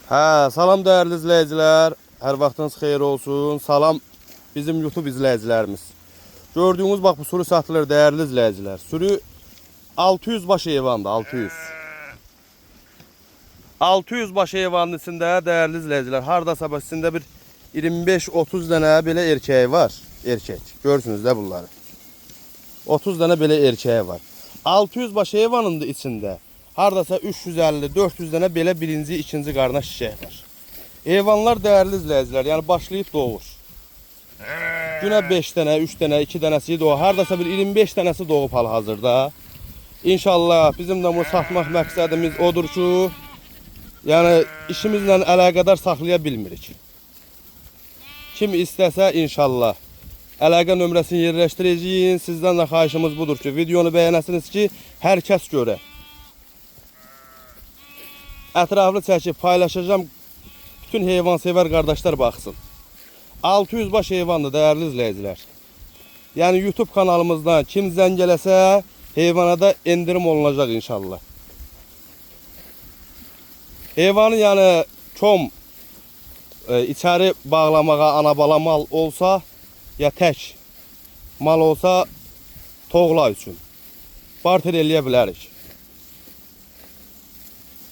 Salam değerli izleyiciler. Her vaxtınız xeyir olsun. Salam bizim YouTube izleyicilerimiz. Gördüğünüz bak bu sürü satılır değerli izleyiciler. Sürü 600 baş heyvandı 600. 600 baş heyvanın içinde değerli izleyiciler. Hardasa başında bir 25-30 tane böyle erkeği var. Erkek. Görürsünüz de bunları. 30 tane böyle erkeği var. 600 baş heyvanın da içinde. Hardasa 350-400 tane böyle birinci, ikinci qardaş şişək var. Heyvanlar değerli izleyiciler, yani başlayıp doğur. Günə 5 tane, 3 tane, 2 tanesi doğur. Hardasa bir 25 tanesi doğup hal-hazırda. İnşallah bizim de bunu satmaq məqsədimiz odur ki, yani işimizlə əlaqədar saxlaya bilmirik. Kim istəsə inşallah əlaqə nömrəsini yerləşdirəcəyik. Sizdən də xahişimiz budur ki, videonu bəyənəsiniz ki, hər kəs görə. Ətraflı çəkib paylaşacağım. Bütün heyvansever kardeşler baxsın. 600 baş heyvandır değerli izleyiciler. Yani YouTube kanalımızdan kim zəng eləsə heyvana da endirim olunacaq inşallah. Heyvanı yani çom içeri bağlamağa anabala mal olsa ya tek mal olsa toğla üçün barter eləyə bilərik.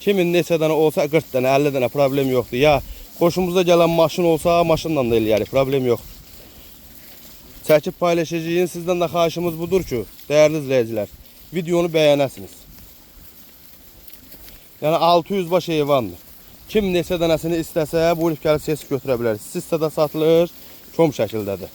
Kimin neçə dənə olsa 40 dənə 50 dənə problem yoxdur. Ya hoşumuza gelen maşın olsa maşınla da eləyərik, problem yoxdur. Çəkib paylaşacağım. Sizdən də xahişimiz budur ki, değerli izleyiciler, videonu bəyənəsiniz. Yani 600 baş heyvandır. Kim neçə dənəsini istəsə buyurub gəlib seçib götürə bilər. Sizsə də satılır, çom şəkildədir.